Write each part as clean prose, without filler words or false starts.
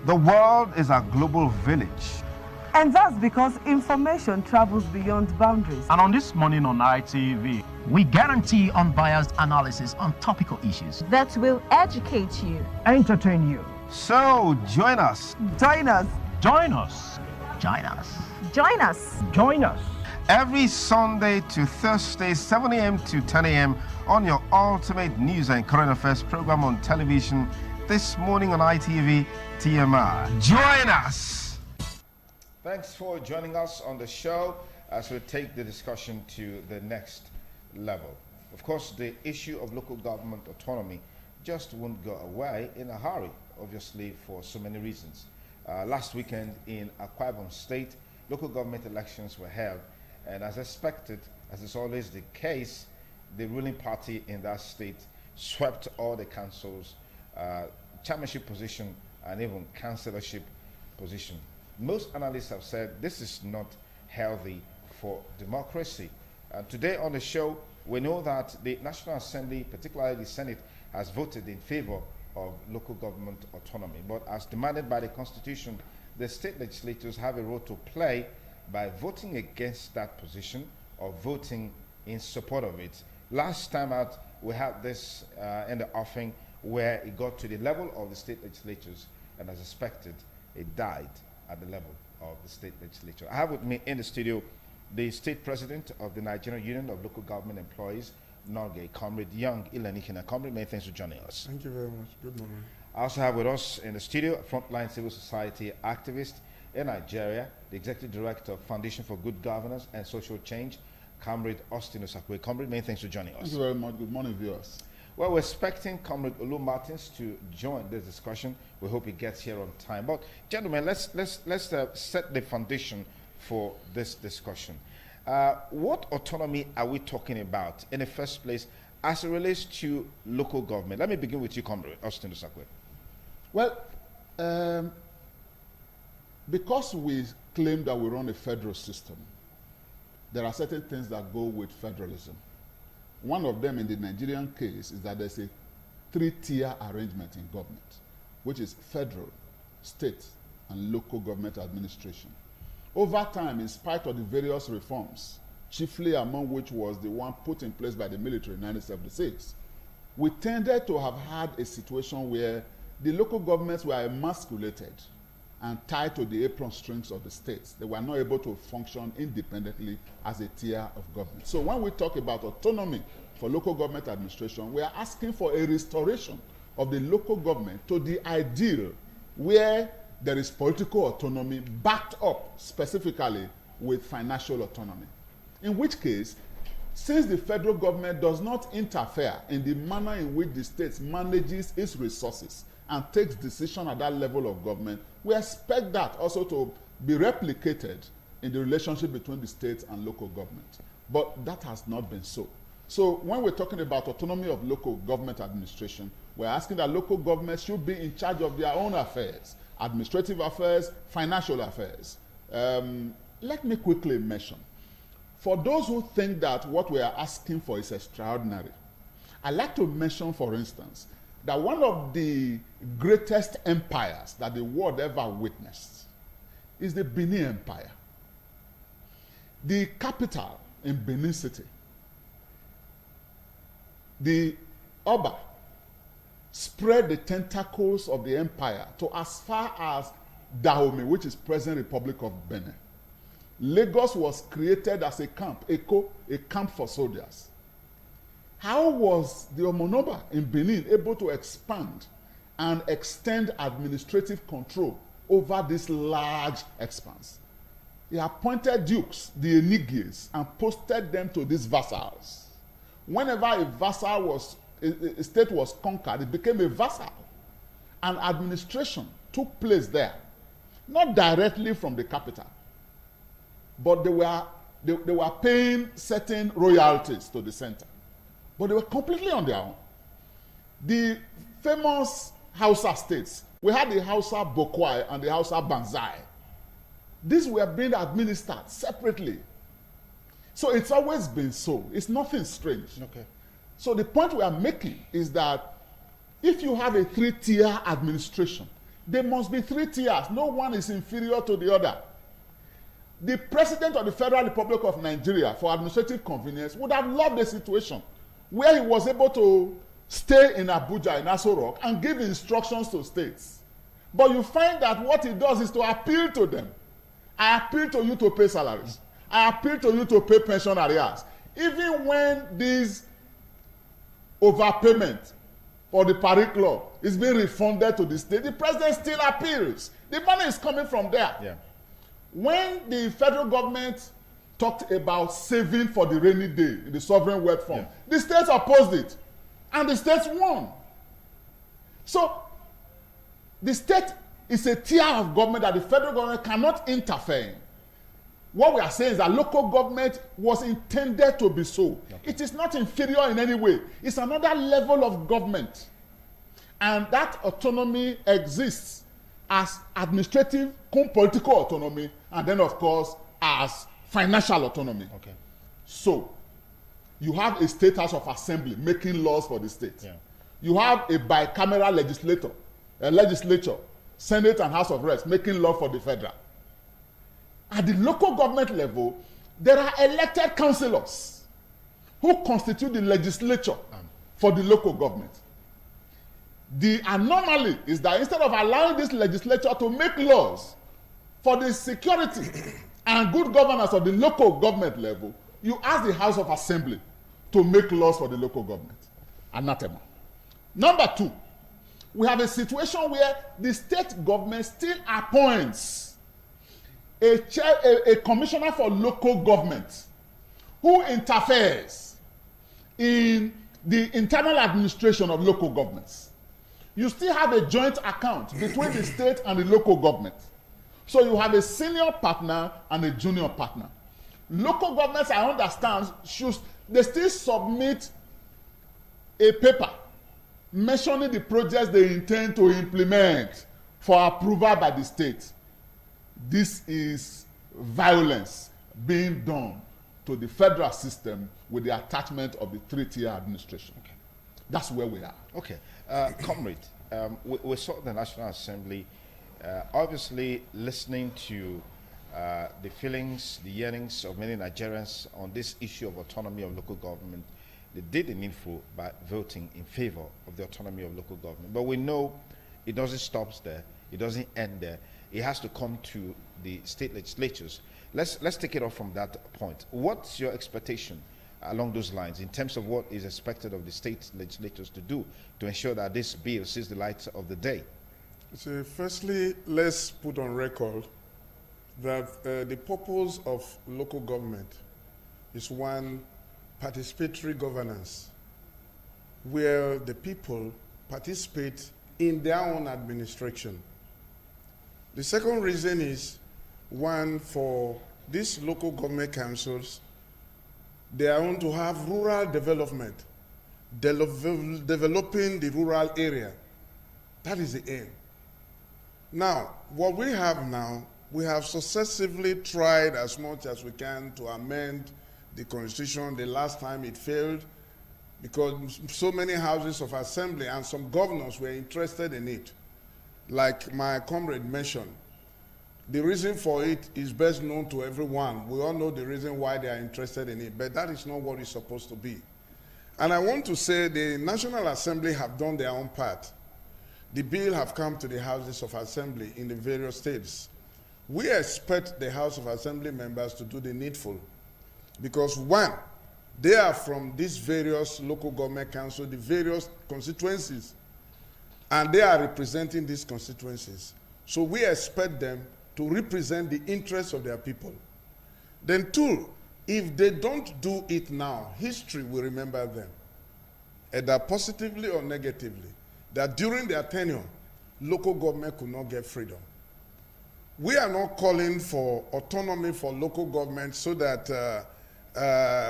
The world is a global village. And that's because information travels beyond boundaries. And on This Morning on ITV, we guarantee unbiased analysis on topical issues that will educate you, entertain you. So join us. Join us. Join us. Join us. Join us. Join us. Every Sunday to Thursday, 7 a.m. to 10 a.m. on your ultimate news and current affairs program on television. This morning on ITV, TMI. Join us. Thanks for joining us on the show as we take the discussion to the next level. Of course, the issue of local government autonomy just won't go away in a hurry, obviously, for so many reasons. Last weekend in Akwa Ibom State, local government elections were held, and as expected, as is always the case, the ruling party in that state swept all the councils, chairmanship position, and even councillorship position. Most analysts have said this is not healthy for democracy. Today on the show, we know that the National Assembly, particularly the Senate, has voted in favor of local government autonomy. But as demanded by the Constitution, the state legislators have a role to play by voting against that position or voting in support of it. Last time out, we had this in the offing where it got to the level of the state legislatures, and as expected, it died at the level of the state legislature. I have with me in the studio the state president of the Nigerian Union of Local Government Employees, NOLGE, Comrade Young Ilanikina. Comrade, many thanks for joining us. Thank you very much. Good morning. I also have with us in the studio a frontline civil society activist in Nigeria, the executive director of Foundation for Good Governance and Social Change, Comrade Austin Osakwe. Comrade, many thanks for joining us. Thank you very much. Good morning, viewers. Well, we're expecting Comrade Olu Martins to join this discussion. We hope he gets here on time. But gentlemen, let's set the foundation for this discussion. What autonomy are we talking about in the first place as it relates to local government? Let me begin with you, Comrade Austin Osakwe. Well, because we claim that we run a federal system, there are certain things that go with federalism. One of them in the Nigerian case is that there's a three-tier arrangement in government, which is federal, state, and local government administration. Over time, in spite of the various reforms, chiefly among which was the one put in place by the military in 1976, we tended to have had a situation where the local governments were emasculated and tied to the apron strings of the states. They were not able to function independently as a tier of government. So when we talk about autonomy for local government administration, we are asking for a restoration of the local government to the ideal where there is political autonomy backed up specifically with financial autonomy. In which case, since the federal government does not interfere in the manner in which the state manages its resources and takes decision at that level of government, we expect that also to be replicated in the relationship between the states and local government. But that has not been so. So when we're talking about autonomy of local government administration, we're asking that local governments should be in charge of their own affairs, administrative affairs, financial affairs. Let me quickly mention, for those who think that what we are asking for is extraordinary, I'd like to mention, for instance, that one of the greatest empires that the world ever witnessed is the Benin Empire. The capital in Benin City, the Oba, spread the tentacles of the empire to as far as Dahomey, which is present Republic of Benin. Lagos was created as a camp, a camp for soldiers. How was the Omonoba in Benin able to expand and extend administrative control over this large expanse? He appointed dukes, the Enigies, and posted them to these vassals. Whenever a state was conquered, it became a vassal. And administration took place there, not directly from the capital, but they were paying certain royalties to the center. But they were completely on their own. The famous Hausa states, we had the Hausa Bokwai and the Hausa Banzai. These were being administered separately. So it's always been so. It's nothing strange. Okay. So the point we are making is that if you have a three-tier administration, There must be 3 tiers. No one is inferior to the other. The President of the Federal Republic of Nigeria, for administrative convenience, would have loved a situation where he was able to stay in Abuja, in Aso Rock, and give instructions to states. But you find that what he does is to appeal to them. I appeal to you to pay salaries. I appeal to you to pay pension arrears. Even when this overpayment for the Paris Club is being refunded to the state, the president still appeals. The money is coming from there. Yeah. When the federal government talked about saving for the rainy day in the sovereign wealth fund, the states opposed it, and the states won. So the state is a tier of government that the federal government cannot interfere in. What we are saying is that local government was intended to be so. Okay. It is not inferior in any way. It's another level of government. And that autonomy exists as administrative, political autonomy, and then, of course, as financial autonomy. Okay. So, you have a state house of assembly making laws for the state. Yeah. You have a bicameral legislature, Senate and House of Reps making law for the federal. At the local government level, there are elected councillors who constitute the legislature for the local government. The anomaly is that instead of allowing this legislature to make laws for the security and good governance of the local government level, you ask the House of Assembly to make laws for the local government. Anathema. Number 2, we have a situation where the state government still appoints a commissioner for local government who interferes in the internal administration of local governments. You still have a joint account between the state and the local government. So you have a senior partner and a junior partner. Local governments, I understand, they still submit a paper mentioning the projects they intend to implement for approval by the state. This is violence being done to the federal system with the attachment of the 3-tier administration. Okay. That's where we are. Okay. Comrade, we saw the National Assembly obviously listening to the feelings, the yearnings of many Nigerians on this issue of autonomy of local government. They did the needful by voting in favor of the autonomy of local government. But we know it doesn't stop there. It doesn't end there. It has to come to the state legislatures. Let's take it off from that point. What's your expectation along those lines in terms of what is expected of the state legislators to do to ensure that this bill sees the light of the day? So firstly, let's put on record that the purpose of local government is one, participatory governance, where the people participate in their own administration. The second reason is, one, for these local government councils, they are going to have rural development, developing the rural area. That is the aim. Now, what we have now, we have successively tried as much as we can to amend the constitution. The last time it failed because so many houses of assembly and some governors were interested in it. Like my comrade mentioned, the reason for it is best known to everyone. We all know the reason why they are interested in it, but that is not what it's supposed to be. And I want to say the National Assembly have done their own part. The bill have come to the houses of assembly in the various states. We expect the House of Assembly members to do the needful because, one, they are from these various local government councils, the various constituencies, and they are representing these constituencies. So we expect them to represent the interests of their people. Then 2, if they don't do it now, history will remember them, either positively or negatively, that during their tenure, local government could not get freedom. We are not calling for autonomy for local government so that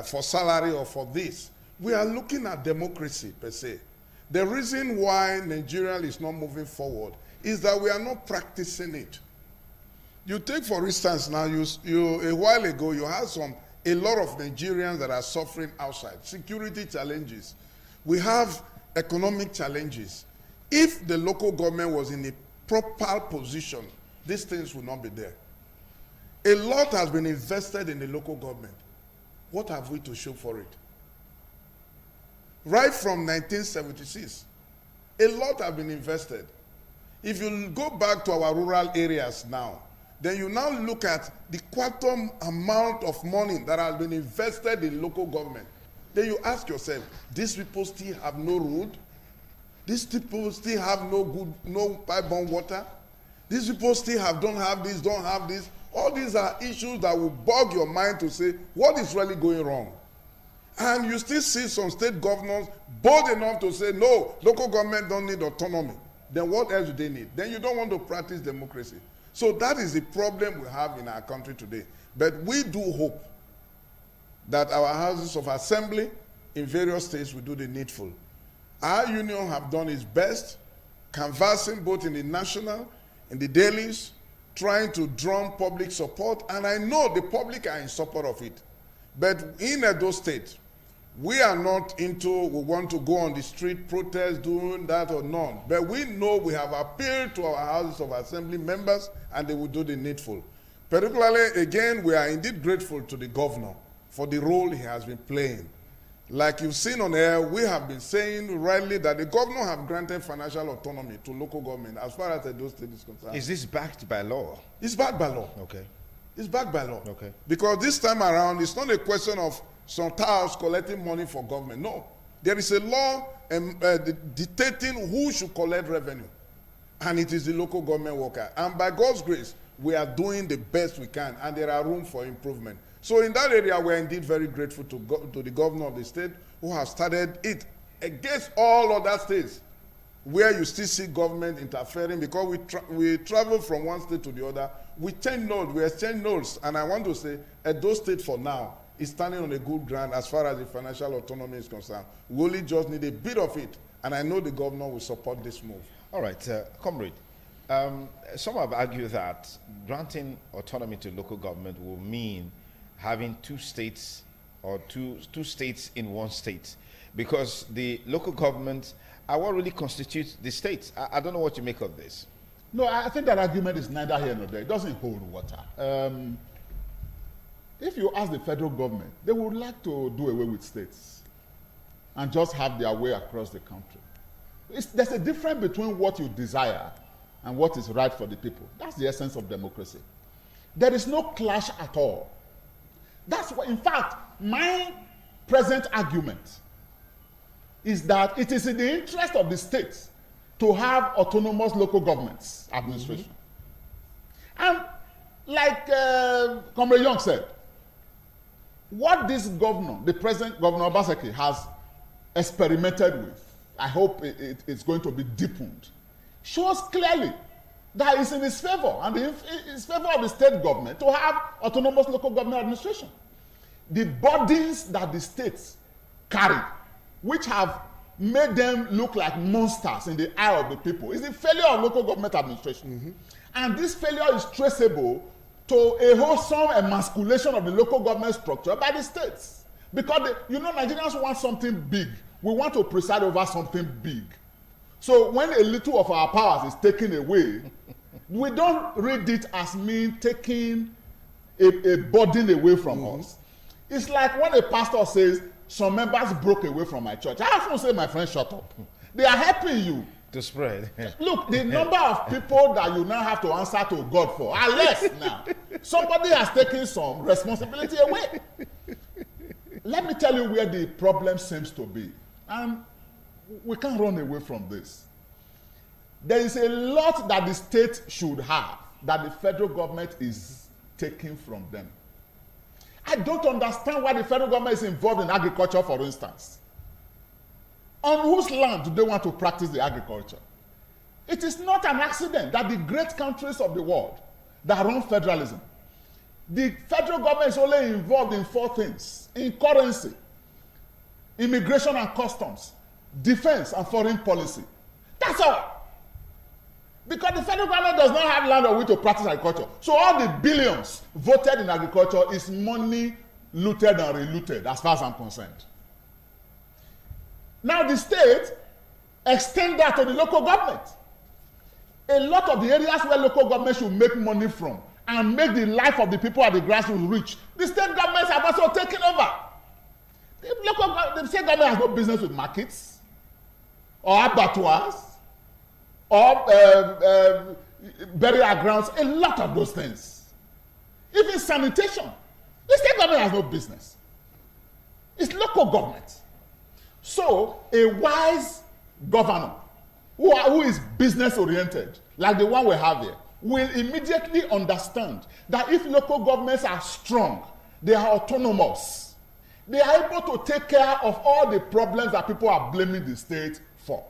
for salary or for this. We are looking at democracy per se. The reason why Nigeria is not moving forward is that we are not practicing it. You take, for instance, now, a while ago, you had a lot of Nigerians that are suffering outside. Security challenges. We have economic challenges. If the local government was in a proper position, these things will not be there. A lot has been invested in the local government. What have we to show for it? Right from 1976, a lot have been invested. If you go back to our rural areas now, then you now look at the quantum amount of money that has been invested in local government. Then you ask yourself, these people still have no road? These people still have no pipe-borne water? These people still don't have this. All these are issues that will bog your mind to say, what is really going wrong? And you still see some state governors bold enough to say, no, local government don't need autonomy. Then what else do they need? Then you don't want to practice democracy. So that is the problem we have in our country today. But we do hope that our houses of assembly in various states will do the needful. Our union have done its best, canvassing both in the national, in the dailies, trying to drum public support, and I know the public are in support of it. But in Edo State, we are not we want to go on the street, protest, doing that or none. But we know we have appealed to our houses of assembly members, and they will do the needful. Particularly, again, we are indeed grateful to the governor for the role he has been playing. Like you've seen on air, we have been saying rightly that the governor have granted financial autonomy to local government as far as Edo State is concerned. Is this backed by law? It's backed by law. Okay. It's backed by law. Okay. Because this time around, it's not a question of some towns collecting money for government. No. There is a law dictating who should collect revenue. And it is the local government worker. And by God's grace, we are doing the best we can, and there are room for improvement. So in that area, we're indeed very grateful to the governor of the state who has started it against all other states where you still see government interfering, because we travel from one state to the other. We change notes, we exchange notes, and I want to say Edo State for now is standing on a good ground as far as the financial autonomy is concerned. We only just need a bit of it, and I know the governor will support this move. All right, comrade. Some have argued that granting autonomy to local government will mean having two states or two states in one state, because the local governments are what really constitutes the states. I don't know what you make of this. No, I think that argument is neither here nor there. It doesn't hold water. If you ask the federal government, they would like to do away with states and just have their way across the country. There's a difference between what you desire and what is right for the people. That's the essence of democracy. There is no clash at all. That's what, in fact, my present argument is that it is in the interest of the states to have autonomous local governments administration. And like Comrade Young said, what this governor, the present Governor Obaseki, has experimented with, I hope it's going to be deepened, shows clearly that it's in his favor and in his favor of the state government to have autonomous local government administration. The burdens that the states carry, which have made them look like monsters in the eye of the people, is the failure of local government administration. And this failure is traceable to a wholesome emasculation of the local government structure by the states. Because, Nigerians want something big. We want to preside over something big. So when a little of our powers is taken away, we don't read it as mean taking a burden away from us. It's like when a pastor says, some members broke away from my church. I often say, my friend, shut up. They are helping you to spread. Look, the number of people that you now have to answer to God for are less now. Somebody has taken some responsibility away. Let me tell you where the problem seems to be. And we can't run away from this. There is a lot that the state should have that the federal government is taking from them. I don't understand why the federal government is involved in agriculture, for instance. On whose land do they want to practice the agriculture? It is not an accident that the great countries of the world that run federalism, the federal government is only involved in 4 things: in currency, immigration and customs, defense and foreign policy. That's all. Because the federal government does not have land on which to practice agriculture. So all the billions voted in agriculture is money looted and relooted, as far as I'm concerned. Now the state extend that to the local government. A lot of the areas where local government should make money from and make the life of the people at the grassroots rich, the state governments have also taken over. The state government has no business with markets or abattoirs or burial grounds, a lot of those things. Even sanitation. The state government has no business. It's local government. So a wise governor who is business oriented, like the one we have here, will immediately understand that if local governments are strong, they are autonomous, they are able to take care of all the problems that people are blaming the state for.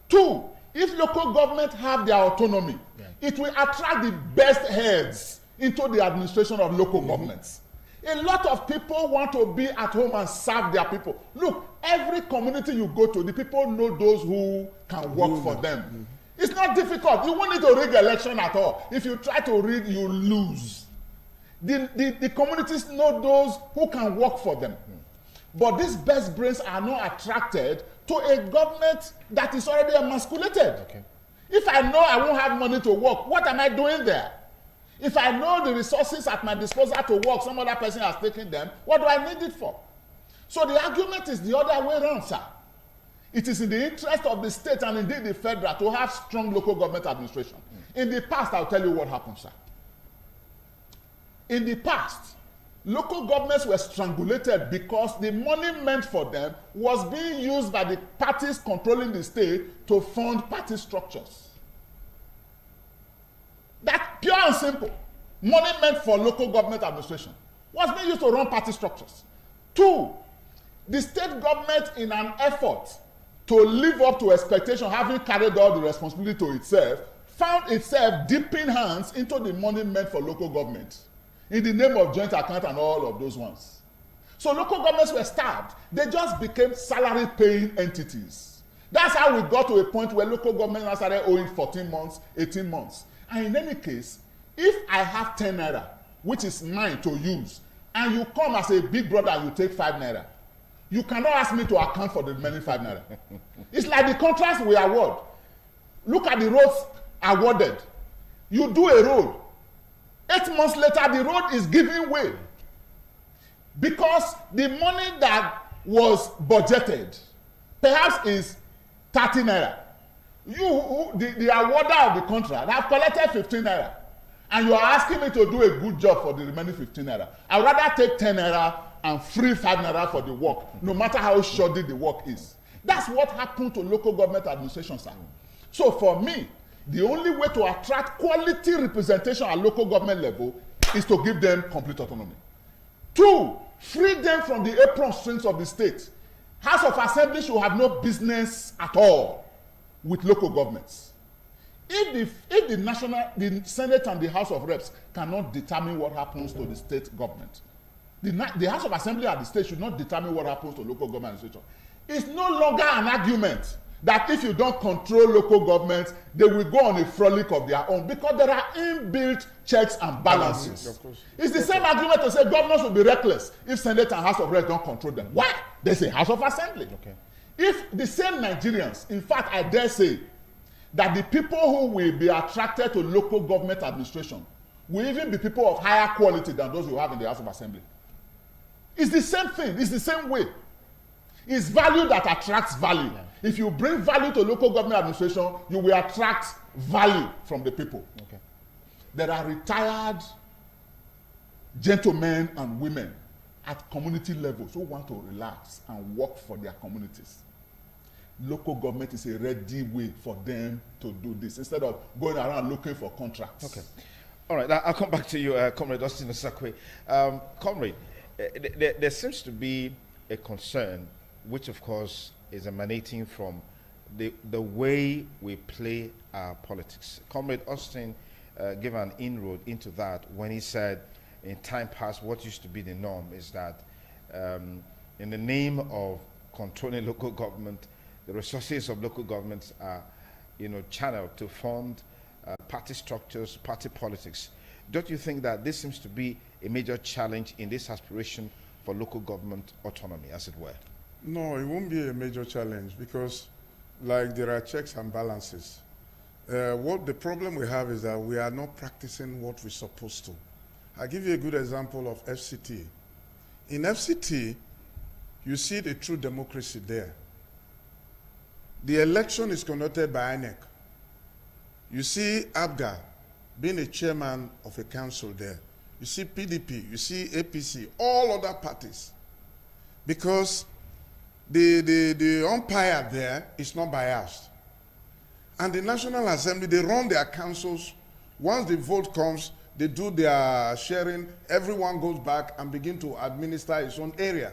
Two, if local governments have their autonomy, it will attract the best heads into the administration of local governments. A lot of people want to be at home and serve their people. Look, every community you go to, the people know those who can work for them. It's not difficult. You won't need to rig election at all. If you try to rig, you lose. The communities know those who can work for them. But these best brains are not attracted to a government that is already emasculated. If I know I won't have money to work, what am I doing there? If I know the resources at my disposal to work, some other person has taken them, what do I need it for? So the argument is the other way around, sir. It is in the interest of the state and indeed the federal to have strong local government administration. In the past, I'll tell you what happened, sir. In the past, local governments were strangulated because the money meant for them was being used by the parties controlling the state to fund party structures. That's pure and simple. Money meant for local government administration was being used to run party structures. Two, the state government, in an effort to live up to expectation, having carried all the responsibility to itself, found itself dipping hands into the money meant for local government in the name of joint account and all of those ones. So local governments were starved. They just became salary-paying entities. That's how we got to a point where local government now started owing 14 months, 18 months. And in any case, if I have 10 naira, which is mine to use, and you come as a big brother and you take 5 naira, you cannot ask me to account for the remaining 5 naira. It's like the contracts we award. Look at the roads awarded. You do a road. 8 months later, the road is giving way. Because the money that was budgeted perhaps is 30 naira. You, the awarder of the contract, have collected 15 naira. And you are asking me to do a good job for the remaining 15 naira. I'd rather take 10 naira and free 5 naira for the work, no matter how shoddy the work is. That's what happened to local government administration, sir. So for me, the only way to attract quality representation at local government level is to give them complete autonomy. Two, free them from the apron strings of the state. House of Assembly should have no business at all with local governments. If the Senate and the House of Reps cannot determine what happens to the state government, the House of Assembly and the state should not determine what happens to local government administration. It's no longer an argument that if you don't control local governments, they will go on a frolic of their own, because there are inbuilt checks and balances. Of course. It's the same argument to say governors will be reckless if Senate and House of Reps don't control them. Why? There's a House of Assembly. Okay. If the same Nigerians, in fact, I dare say that the people who will be attracted to local government administration will even be people of higher quality than those you have in the House of Assembly. It's the same thing. It's the same way. It's value that attracts value. Yeah. If you bring value to local government administration, you will attract value from the people. Okay. There are retired gentlemen and women at community levels who want to relax and work for their communities. Local government is a ready way for them to do this instead of going around looking for contracts. Okay. All right, I'll come back to you, Comrade Austin Osakwe. Comrade, there seems to be a concern, which of course is emanating from the way we play our politics. Comrade Austin gave an inroad into that when he said in time past what used to be the norm is that in the name of controlling local government, the resources of local governments are channeled to fund party structures, party politics. Don't you think that this seems to be a major challenge in this aspiration for local government autonomy, as it were? No, it won't be a major challenge because, like, there are checks and balances. What the problem we have is that we are not practicing what we're supposed to. I'll give you a good example of FCT. In FCT, you see the true democracy there. The election is conducted by INEC. You see ABGA being a chairman of a council there. You see PDP, you see APC, all other parties. Because the umpire there is not biased. And the National Assembly, they run their councils. Once the vote comes, they do their sharing. Everyone goes back and begin to administer its own area.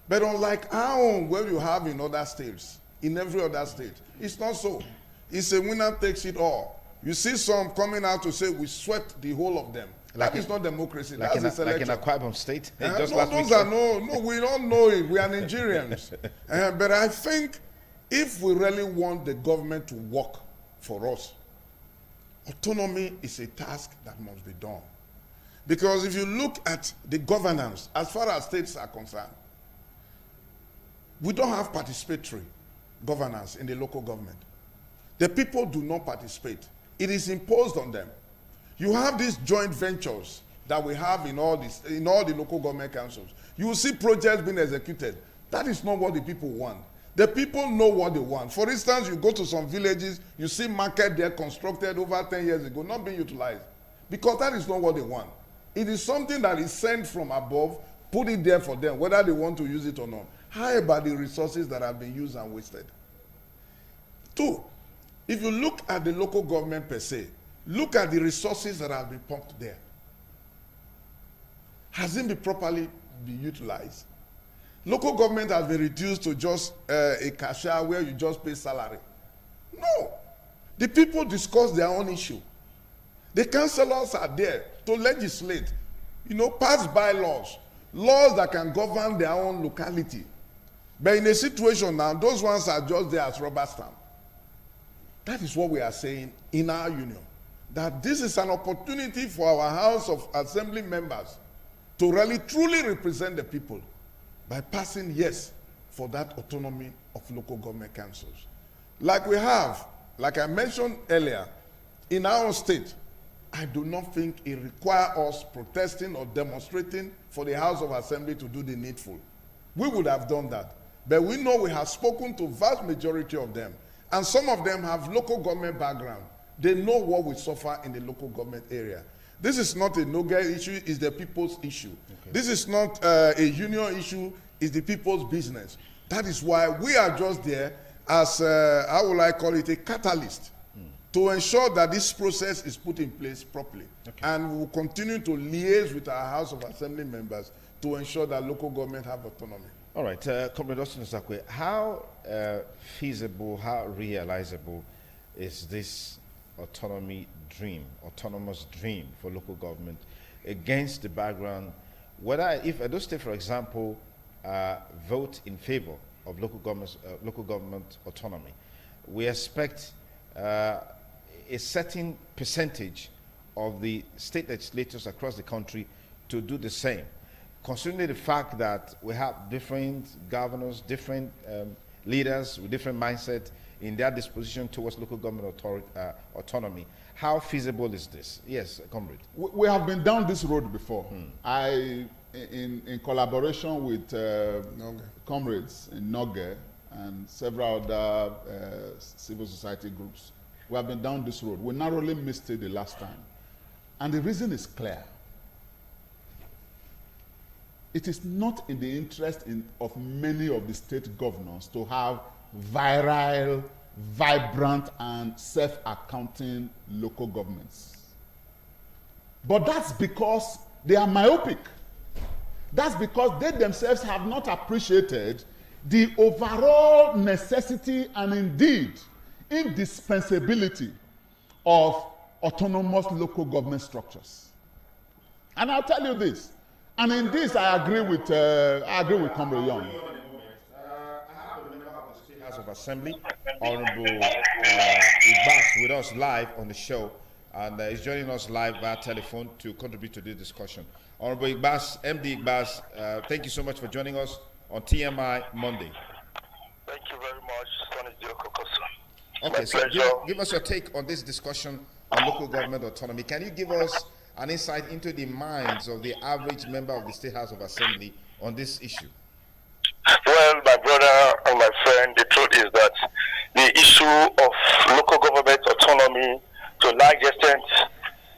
But unlike our own, where you have in other states, in every other state, it's not so. It's a winner takes it all. You see some coming out to say we swept the whole of them. That is not democracy. Like that's a selection. Like in Akwa Ibom State. No, those are no, we don't know it. We are Nigerians. But I think if we really want the government to work for us, autonomy is a task that must be done. Because if you look at the governance, as far as states are concerned, we don't have participatory governance in the local government. The people do not participate. It is imposed on them. You have these joint ventures that we have in all the local government councils. You will see projects being executed. That is not what the people want. The people know what they want. For instance, you go to some villages, you see market there constructed over 10 years ago, not being utilized. Because that is not what they want. It is something that is sent from above, put it there for them, whether they want to use it or not. How about the resources that have been used and wasted? Two, if you look at the local government per se, look at the resources that have been pumped there. Has it been properly utilized? Local government has been reduced to just a cashier where you just pay salary. No. The people discuss their own issue. The councillors are there to legislate, pass bylaws, laws that can govern their own locality. But in a situation now, those ones are just there as rubber stamp. That is what we are saying in our union. That this is an opportunity for our House of Assembly members to really truly represent the people by passing yes for that autonomy of local government councils. Like we have, like I mentioned earlier, in our state, I do not think it requires us protesting or demonstrating for the House of Assembly to do the needful. We would have done that. But we know we have spoken to vast majority of them. And some of them have local government background. They know what we suffer in the local government area. This is not a Noga issue, it's the people's issue. Okay. This is not a union issue, it's the people's business. That is why we are just there as, how will I call it, a catalyst to ensure that this process is put in place properly. Okay. And we will continue to liaise with our House of Assembly members to ensure that local government have autonomy. All right, Comrade Austin Osakwe, how feasible, how realizable is this autonomous dream for local government against the background, if Edo State, for example, vote in favor of local government autonomy, we expect a certain percentage of the state legislators across the country to do the same. Considering the fact that we have different governors, different leaders with different mindset in their disposition towards local government autonomy, how feasible is this? Yes, comrade. We have been down this road before. In collaboration with comrades in Noge and several other civil society groups, we have been down this road. We narrowly missed it the last time. And the reason is clear. It is not in the interest of many of the state governors to have virile, vibrant, and self-accounting local governments. But that's because they are myopic. That's because they themselves have not appreciated the overall necessity and indeed indispensability of autonomous local government structures. And I'll tell you this. And in this, I agree with Comrade Young. I have a member of the State House of Assembly, Honorable Igbas, with us live on the show, and he's joining us live via telephone to contribute to this discussion. Honorable Igbas, MD Igbas, thank you so much for joining us on TMI Monday. Thank you very much, Sonny Diokokoso. Okay, so give us your take on this discussion on local government autonomy. Can you give us an insight into the minds of the average member of the State House of Assembly on this issue? Well, my brother and my friend, the truth is that the issue of local government autonomy to a large extent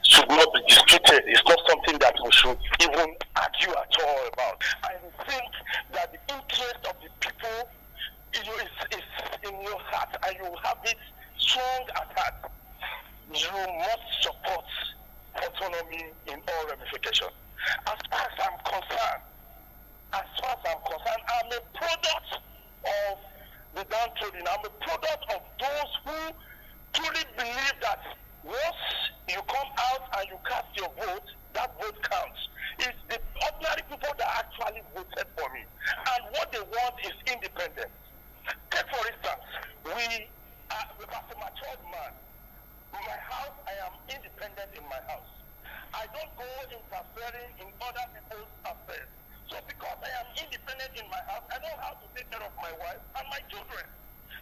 should not be disputed. It's not something that we should even argue at all about. I think that the interest of the people is in your heart, and you have it strong at heart. You must support autonomy in all ramifications. As far as I'm concerned, I'm a product of the downtrodden. I'm a product of those who truly believe that once you come out and you cast your vote, that vote counts. It's the ordinary people that actually voted for me. And what they want is independence. Take for instance, as a matured man, in my house, I am independent in my house. I don't go interfering in other people's affairs. So because I am independent in my house, I know how to take care of my wife and my children.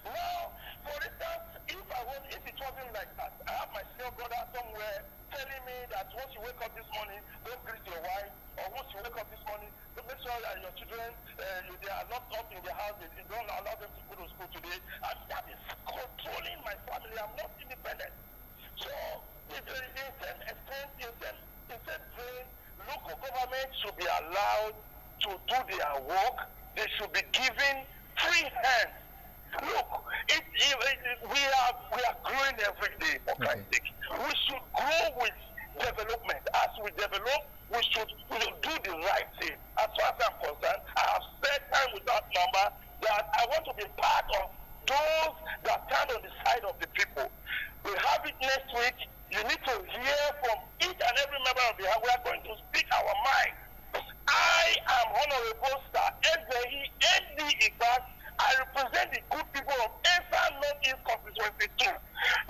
Now, for instance, if it wasn't like that, I have my still brother somewhere telling me that once you wake up this morning, don't greet your wife, or once you wake up this morning, don't make sure that your children, they are locked up in the house, you don't allow them to go to school today, and that is controlling my family. I'm not independent. So, in the same extent, in same vein, local government should be allowed to do their work. They should be given free hands. Look, we are growing every day, for Christ's sake. We should grow with development. As we develop, we should do the right thing. As far as I'm concerned, I have spent time without number that I want to be part of those that stand on the side of the people. We'll have it next week. You need to hear from each and every member of the House. We are going to speak our mind. I am Honorable Sir EDHA. I represent the good people of Eastern Northeast Constituency 2.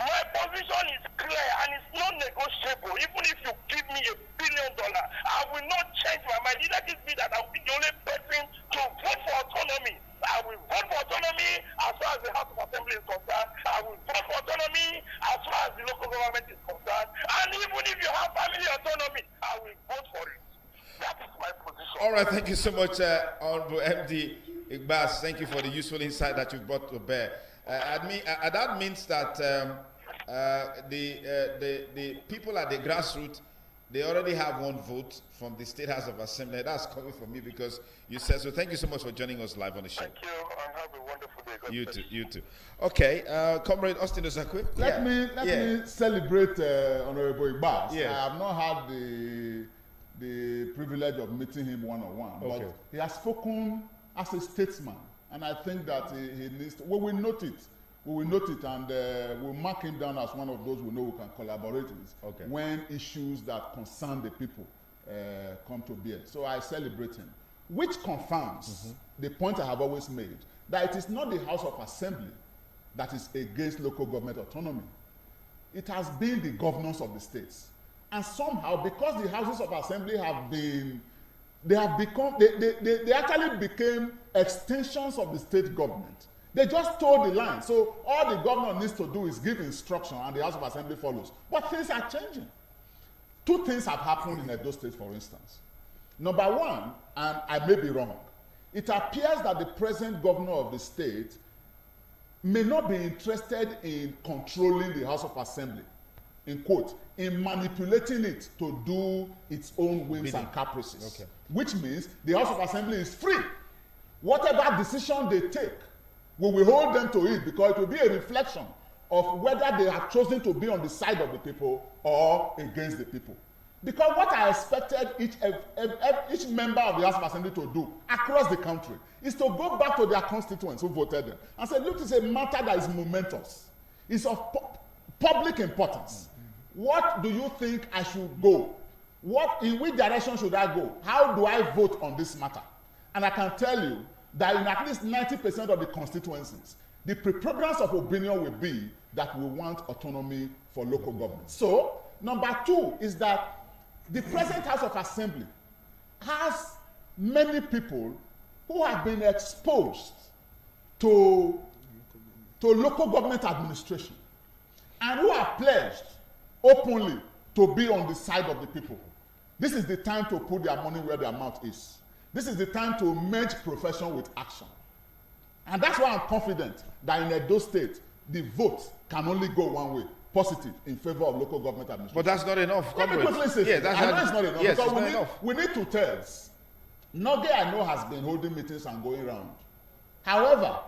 My position is clear and it's non-negotiable. Even if you give me $1 billion, I will not change my mind. Let it be that I will be the only person to vote for autonomy. I will vote for autonomy as far as the House of Assembly is concerned. I will vote for autonomy as far as the local government is concerned. And even if you have family autonomy, I will vote for it. That is my position. All right, thank you so much, Honorable MD Igbas. Thank you for the useful insight that you brought to bear. That means that the people at the grassroots, they already have one vote from the State House of Assembly. That's coming from me because you said so. Thank you so much for joining us live on the show. Thank you, and have a wonderful day. God You bless. too, you too. Okay, Comrade Austin Osakwe. Let me celebrate Honorable Igbas. Yeah. I have not had the privilege of meeting him one-on-one, but he has spoken as a statesman, and I think that he needs to, we will note it, and we'll mark him down as one of those we know we can collaborate with when issues that concern the people come to bear. So I celebrate him, which confirms the point I have always made, that it is not the House of Assembly that is against local government autonomy. It has been the governors of the states. And somehow, because the houses of assembly they actually became extensions of the state government. They just toe the line. So all the governor needs to do is give instruction and the House of Assembly follows. But things are changing. Two things have happened in Edo State, for instance. Number one, and I may be wrong, it appears that the present governor of the state may not be interested in controlling the House of Assembly, in quote, in manipulating it to do its own whims and caprices. Which means the House of Assembly is free. Whatever decision they take, we will hold them to it because it will be a reflection of whether they have chosen to be on the side of the people or against the people. Because what I expected each member of the House of Assembly to do across the country is to go back to their constituents who voted them and say, look, it's a matter that is momentous. It's of public importance. What do you think I should go? In which direction should I go? How do I vote on this matter? And I can tell you that in at least 90% of the constituencies, the preponderance of opinion will be that we want autonomy for local government. So, number two is that the present House of Assembly has many people who have been exposed to to local government administration and who have pledged openly to be on the side of the people. This is the time to put their money where their mouth is. This is the time to merge profession with action. And that's why I'm confident that in Edo State, the vote can only go one way, positive, in favor of local government administration. But that's not enough. Let me quickly say, yeah, that's I know it's not enough, yes, because we need 2/3. Noge, I know, has been holding meetings and going around. However,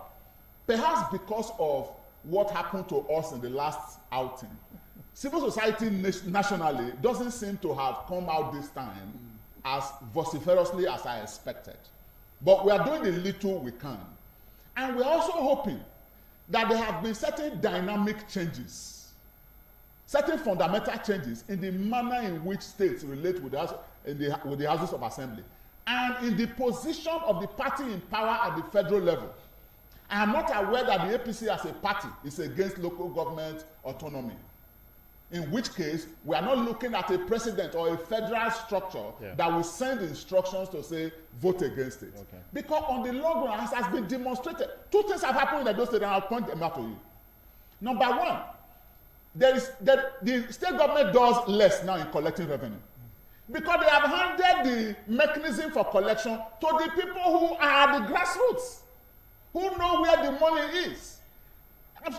perhaps because of what happened to us in the last outing, civil society nationally doesn't seem to have come out this time as vociferously as I expected. But we are doing the little we can. And we're also hoping that there have been certain dynamic changes, certain fundamental changes in the manner in which states relate with us with the houses of assembly, and in the position of the party in power at the federal level. I am not aware that the APC as a party is against local government autonomy, in which case we are not looking at a president or a federal structure that will send instructions to say vote against it. Okay. Because on the long run, as has been demonstrated, two things have happened in Edo State, and I'll point them out to you. Number one, the state government does less now in collecting revenue, because they have handed the mechanism for collection to the people who are the grassroots, who know where the money is.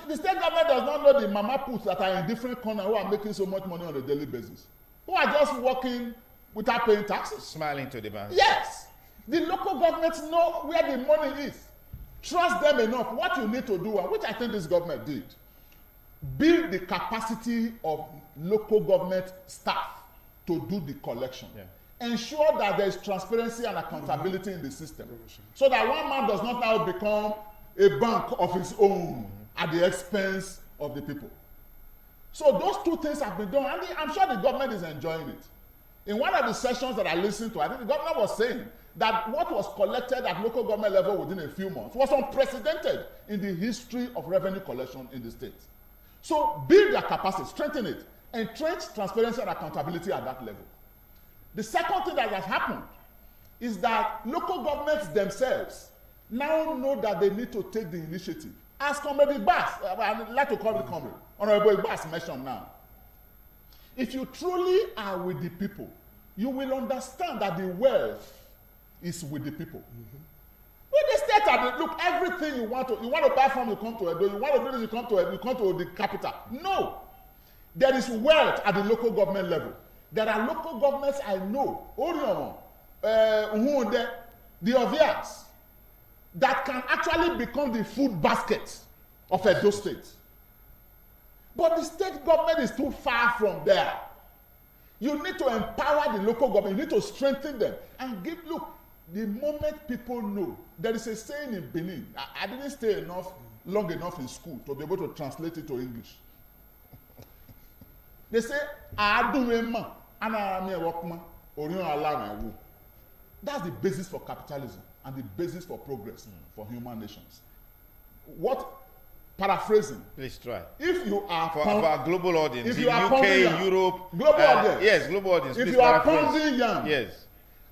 The state government does not know the mama puts that are in different corners who are making so much money on a daily basis, who are just working without paying taxes. Smiling to the bank. Yes. The local governments know where the money is. Trust them enough. What you need to do, and which I think this government did, build the capacity of local government staff to do the collection. Yeah. Ensure that there is transparency and accountability in the system, so that one man does not now become a bank of his own at the expense of the people. So those two things have been done, and I'm sure the government is enjoying it. In one of the sessions that I listened to, I think the governor was saying that what was collected at local government level within a few months was unprecedented in the history of revenue collection in the state. So build their capacity, strengthen it, entrench transparency and accountability at that level. The second thing that has happened is that local governments themselves now know that they need to take the initiative. As Comrade Igbas, I'd like to call it Comrade, Honorable Igbas mentioned now. If you truly are with the people, you will understand that the wealth is with the people. When the state look, everything you want to buy from, you come to Edo, you want to do this, you come to the capital. No. There is wealth at the local government level. There are local governments I know, Orion, the Ovias, that can actually become the food basket of Edo State. But the state government is too far from there. You need to empower the local government. You need to strengthen them and look, the moment people know, there is a saying in Benin, I didn't stay long enough in school to be able to translate it to English. They say, that's the basis for capitalism and the basis for progress for human nations. Paraphrasing. Please try. If you are for our global audience, in UK, Europe, global audience. Yes, global audience. If you are pounding yam, yes,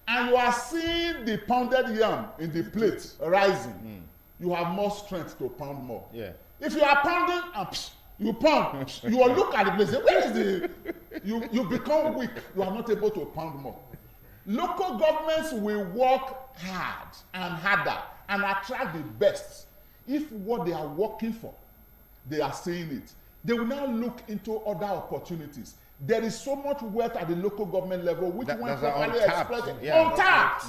and you are seeing the pounded yam in the plate rising, you have more strength to pound more. Yeah. If you are pounding and you pound, you will look at the place. Where is the? You become weak. You are not able to pound more. Local governments will work hard and harder and attract the best if what they are working for, they are saying it. They will now look into other opportunities. There is so much wealth at the local government level which when properly exploited. Untapped.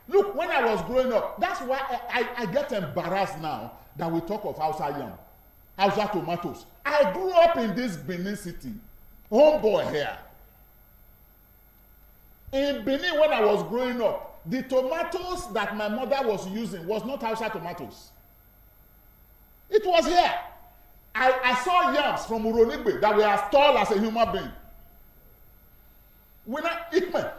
Look, when I was growing up, that's why I get embarrassed now that we talk of Hausa yam, Hausa tomatoes. I grew up in this Benin city, homeboy here. In Benin, when I was growing up, the tomatoes that my mother was using was not Hausa tomatoes. It was here. I saw yams from Uronigbe that were as tall as a human being.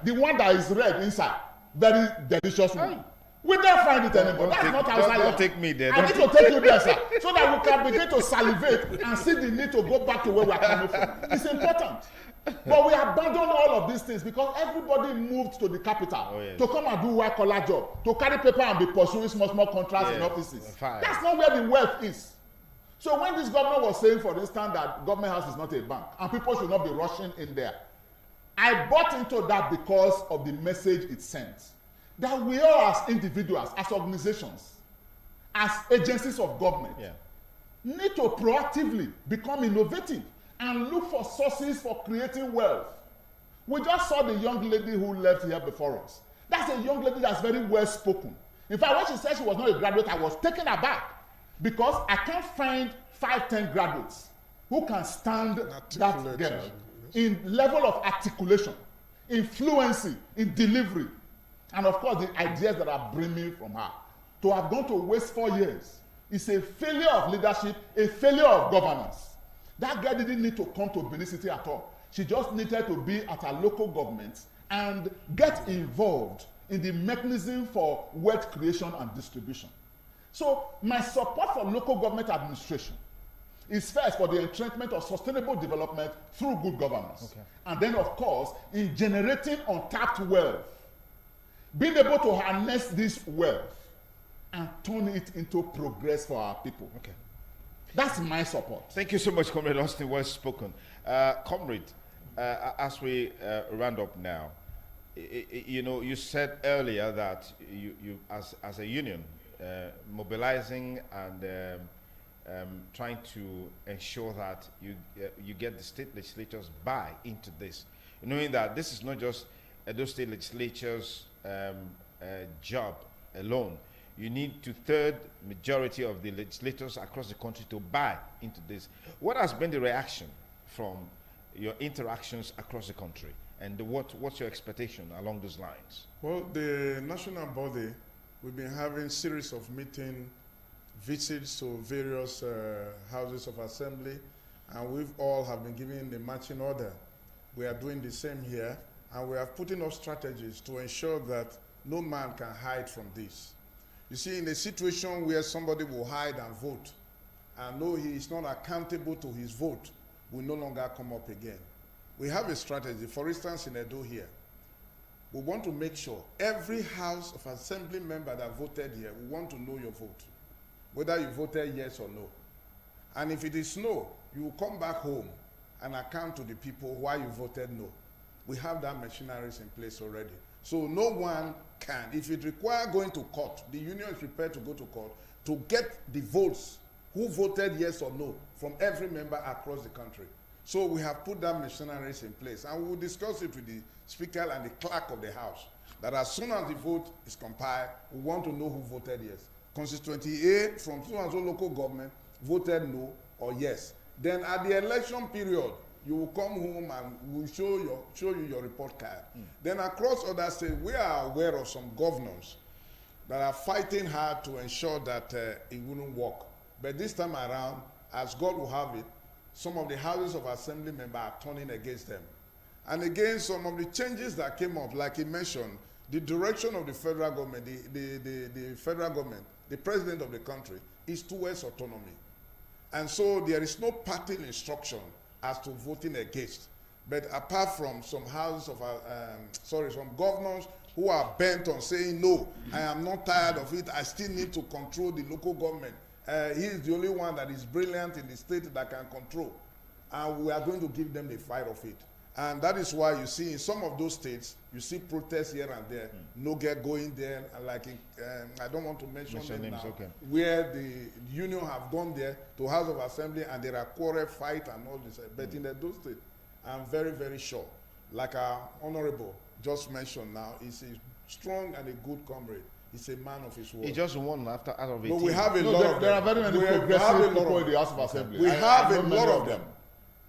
The one that is red inside, very delicious one. We don't find it anymore. That's not Hausa yam. Don't take me there. I need to take you there, sir, so that we can begin to salivate and see the need to go back to where we are coming from. It's important. But we abandoned all of these things because everybody moved to the capital to come and do white-collar job, to carry paper and be pursuing small contracts in offices. That's not where the wealth is. So when this governor was saying, for instance, that government house is not a bank and people should not be rushing in there, I bought into that because of the message it sent. That we all as individuals, as organizations, as agencies of government, need to proactively become innovative and look for sources for creating wealth. We just saw the young lady who left here before us. That's a young lady that's very well spoken. In fact, when she said she was not a graduate, I was taken aback because I can't find 5-10 graduates who can stand that girl in level of articulation, in fluency, in delivery, and of course the ideas that are brimming from her. To have gone to waste 4 years is a failure of leadership, a failure of governance. That girl didn't need to come to Benin City at all. She just needed to be at her local government and get involved in the mechanism for wealth creation and distribution. So my support for local government administration is first for the entrenchment of sustainable development through good governance. And then, of course, in generating untapped wealth, being able to harness this wealth and turn it into progress for our people. That's my support. Thank you so much, Comrade Austin. Well spoken. Comrade, as we round up now, you know, you said earlier that you as a union, mobilizing and trying to ensure that you get the state legislatures buy into this, knowing that this is not just those state legislatures' job alone. You need two-thirds majority of the legislators across the country to buy into this. What has been the reaction from your interactions across the country, and what's your expectation along those lines? Well, the national body, we've been having series of meetings, visits to various houses of assembly, and we've all have been given the marching order. We are doing the same here, and we are putting up strategies to ensure that no man can hide from this. You see, in a situation where somebody will hide and vote and know he is not accountable to his vote, will no longer come up again. We have a strategy. For instance, in Edo here, we want to make sure every house of assembly member that voted here, we want to know your vote, whether you voted yes or no. And if it is no, you will come back home and account to the people why you voted no. We have that machineries in place already. So no one can, if it requires going to court, the union is prepared to go to court to get the votes who voted yes or no from every member across the country. So we have put that machineries in place, and we will discuss it with the speaker and the clerk of the house, that as soon as the vote is compiled, we want to know who voted yes. Constituency A from so-and-so local government voted no or yes. Then at the election period, you will come home and we'll show you your report card. Then across other states, we are aware of some governors that are fighting hard to ensure that it wouldn't work. But this time around, as God will have it, some of the houses of assembly members are turning against them. And again, some of the changes that came up, like he mentioned, the direction of the federal government, the federal government, the president of the country, is towards autonomy. And so there is no party instruction as to voting against. But apart from some houses of, some governors who are bent on saying, no, I am not tired of it, I still need to control the local government. He is the only one that is brilliant in the state that can control. And we are going to give them the fight of it. And that is why you see in some of those states, you see protests here and there, no get going there, and like in, I don't want to mention them now, where the union have gone there to House of Assembly and there are quarrel, fight and all this. But in those states, I'm very, very sure, like our honorable just mentioned now, he's a strong and a good comrade. He's a man of his word. He just won out of 18. No, we have a lot of them. There are very many progressive people in the House of Assembly. We have a lot of them.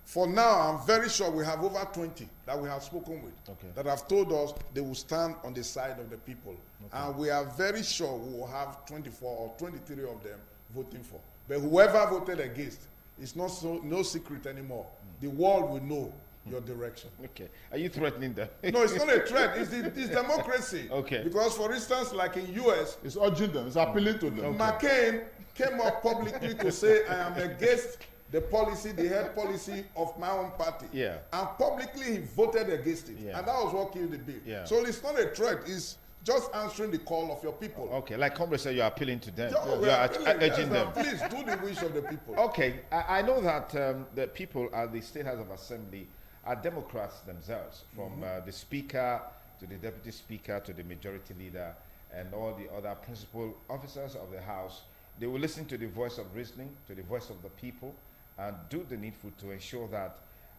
For now, I'm very sure we have over 20 that we have spoken with that have told us they will stand on the side of the people. And we are very sure we will have 24 or 23 of them voting for. But whoever voted against, it's not no secret anymore. The world will know your direction. Okay. Are you threatening them? No, it's not a threat. It's democracy. Because, for instance, like in U.S., it's urging them. It's appealing to them. McCain came up publicly to say, I am against the policy, the head policy of my own party. Yeah. And publicly he voted against it. Yeah. And that was what killed the bill. Yeah. So it's not a threat, it's just answering the call of your people. Okay, like Comrade said, you're appealing to them. Yeah, You are appealing, urging them. Please do the wish of the people. Okay, I know that the people at the State House of Assembly are Democrats themselves, from the Speaker to the Deputy Speaker to the Majority Leader and all the other principal officers of the House. They will listen to the voice of reasoning, to the voice of the people, and do the needful to ensure that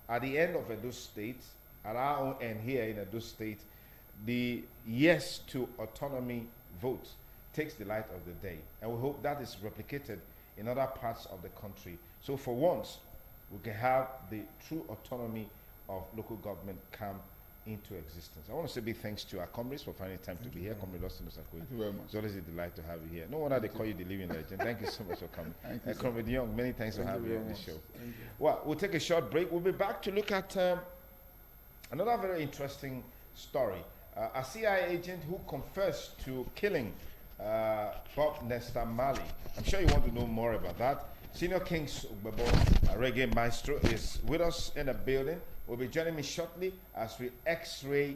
at the end of Edo State, at our own end here in Edo State, the yes to autonomy vote takes the light of the day. And we hope that is replicated in other parts of the country. So for once, we can have the true autonomy of local government come into existence. I want to say big thanks to our comrades for finding time to be here. Comrade Austin Osakwe. Thank you very much. It's always a delight to have you here. No wonder they call you the living legend. Thank you so much for coming. Thank you, Comrade Young, many thanks for having you on the show. Thank you. Well, we'll take a short break. We'll be back to look at another very interesting story. A CIA agent who confessed to killing Bob Nesta Marley. I'm sure you want to know more about that. Senior Kings Ugbebo, reggae maestro, is with us in the building. Will be joining me shortly as we x-ray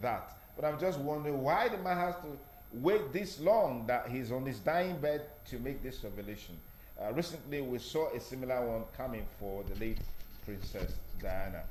that. But I'm just wondering why the man has to wait this long that he's on his dying bed to make this revelation. Recently, we saw a similar one coming for the late Princess Diana.